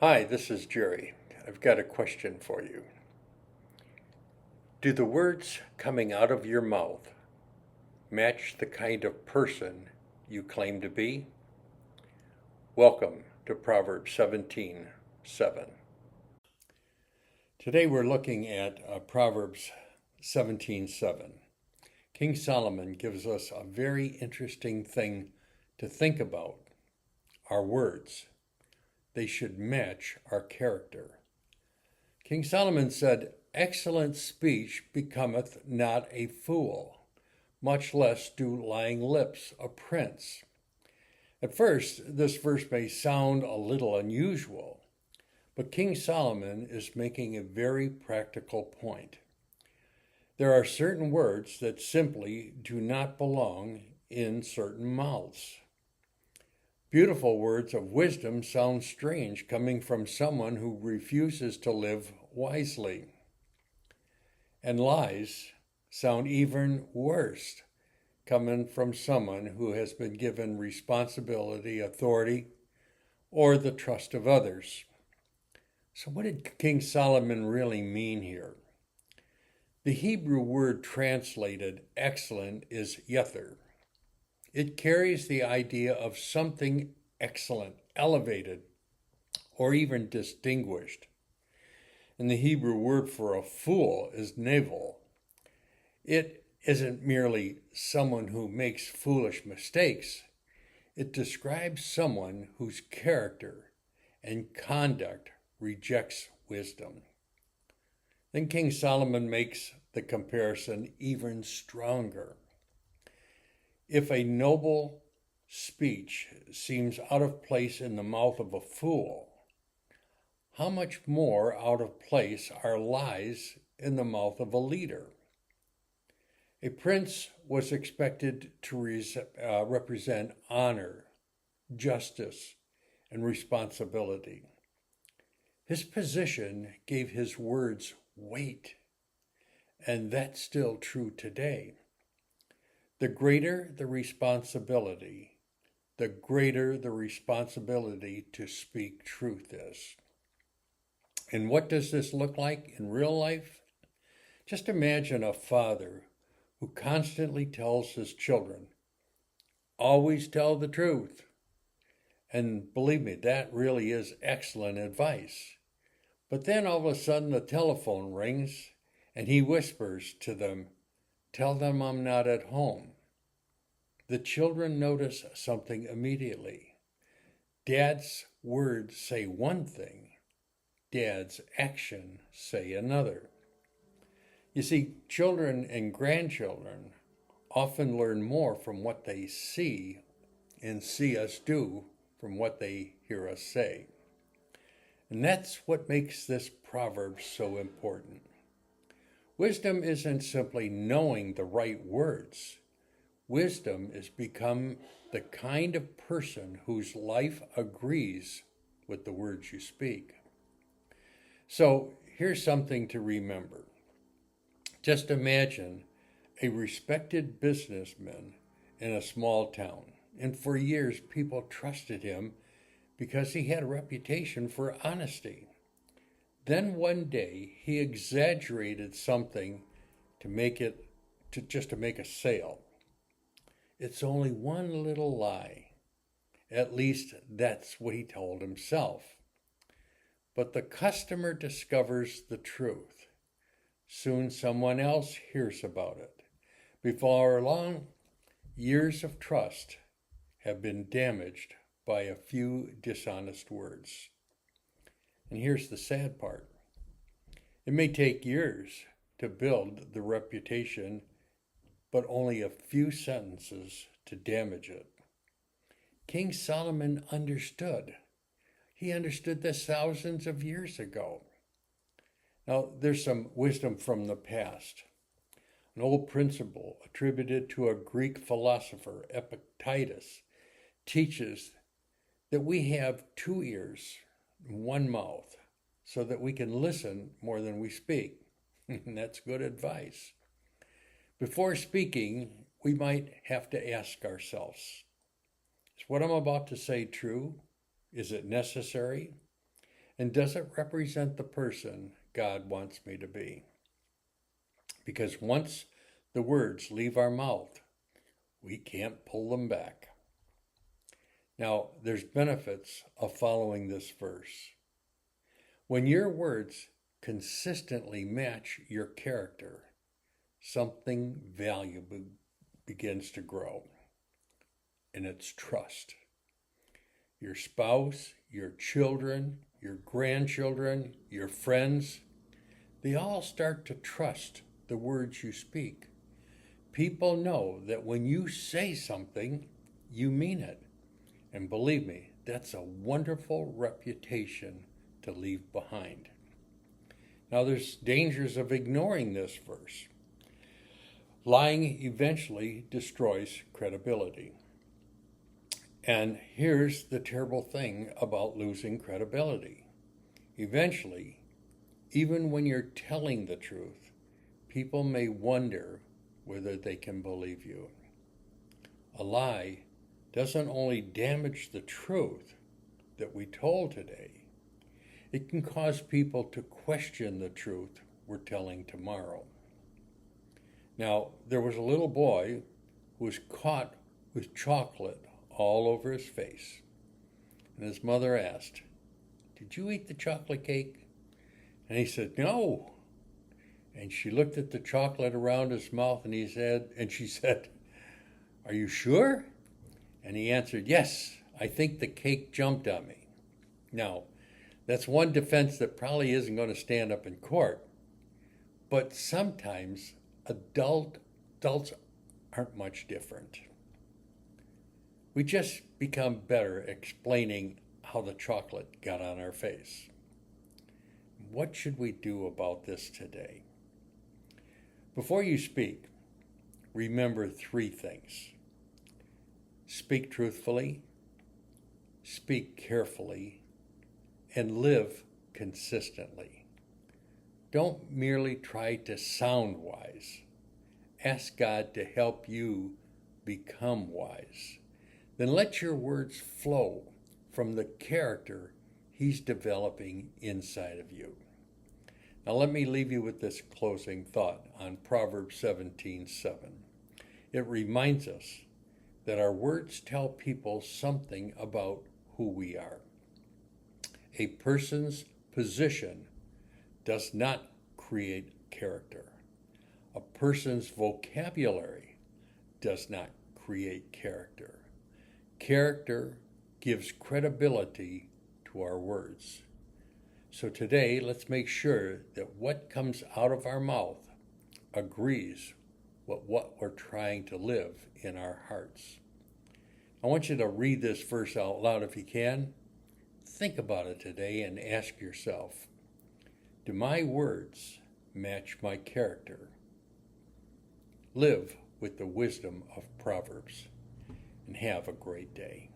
Hi, this is Jerry. I've got a question for you. Do the words coming out of your mouth match the kind of person you claim to be? Welcome to Proverbs 17:7. Today we're looking at Proverbs 17:7. King Solomon gives us a very interesting thing to think about. Our words. They should match our character. King Solomon said, "Excellent speech becometh not a fool, much less do lying lips a prince." At first, this verse may sound a little unusual, but King Solomon is making a very practical point. There are certain words that simply do not belong in certain mouths. Beautiful words of wisdom sound strange coming from someone who refuses to live wisely. And lies sound even worse coming from someone who has been given responsibility, authority, or the trust of others. So what did King Solomon really mean here? The Hebrew word translated excellent is yether. It carries the idea of something excellent, elevated, or even distinguished. And the Hebrew word for a fool is navel. It isn't merely someone who makes foolish mistakes. It describes someone whose character and conduct rejects wisdom. Then King Solomon makes the comparison even stronger. If a noble speech seems out of place in the mouth of a fool, how much more out of place are lies in the mouth of a leader? A prince was expected to represent honor, justice, and responsibility. His position gave his words weight, and that's still true today. The greater the responsibility to speak truth is. And what does this look like in real life? Just imagine a father who constantly tells his children, always tell the truth. And believe me, that really is excellent advice. But then all of a sudden the telephone rings and he whispers to them, "Tell them I'm not at home." The children notice something immediately. Dad's words say one thing, Dad's action say another. You see, children and grandchildren often learn more from what they see and see us do from what they hear us say. And that's what makes this proverb so important. Wisdom isn't simply knowing the right words. Wisdom is become the kind of person whose life agrees with the words you speak. So here's something to remember. Just imagine a respected businessman in a small town, and for years people trusted him because he had a reputation for honesty. Then one day he exaggerated something to make a sale. It's only one little lie. At least that's what he told himself. But the customer discovers the truth. Soon someone else hears about it. Before long, years of trust have been damaged by a few dishonest words. And here's the sad part. It may take years to build the reputation, but only a few sentences to damage it. King Solomon understood. He understood this thousands of years ago. Now, there's some wisdom from the past. An old principle attributed to a Greek philosopher, Epictetus, teaches that we have two ears and one mouth so that we can listen more than we speak. And that's good advice. Before speaking, we might have to ask ourselves, is what I'm about to say true? Is it necessary? And does it represent the person God wants me to be? Because once the words leave our mouth, we can't pull them back. Now, there's benefits of following this verse. When your words consistently match your character, something valuable begins to grow, and it's trust. Your spouse, your children, your grandchildren, your friends, they all start to trust the words you speak. People know that when you say something, you mean it. And believe me, that's a wonderful reputation to leave behind. Now, there's dangers of ignoring this verse. Lying eventually destroys credibility. And here's the terrible thing about losing credibility. Eventually, even when you're telling the truth, people may wonder whether they can believe you. A lie doesn't only damage the truth that we told today, it can cause people to question the truth we're telling tomorrow. Now, there was a little boy who was caught with chocolate all over his face. And his mother asked, "Did you eat the chocolate cake?" And he said, "No." And she looked at the chocolate around his mouth and she said, "Are you sure?" And he answered, "Yes, I think the cake jumped on me." Now, that's one defense that probably isn't going to stand up in court. But sometimes adults aren't much different. We just become better explaining how the chocolate got on our face. What should we do about this today? Before you speak, remember 3 things. Speak truthfully, speak carefully, and live consistently. Don't merely try to sound wise. Ask God to help you become wise. Then let your words flow from the character He's developing inside of you. Now let me leave you with this closing thought on Proverbs 17:7. It reminds us that our words tell people something about who we are. A person's position does not create character. A person's vocabulary does not create character. Character gives credibility to our words. So today, let's make sure that what comes out of our mouth agrees with what we're trying to live in our hearts. I want you to read this verse out loud if you can. Think about it today and ask yourself, do my words match my character? Live with the wisdom of Proverbs and have a great day.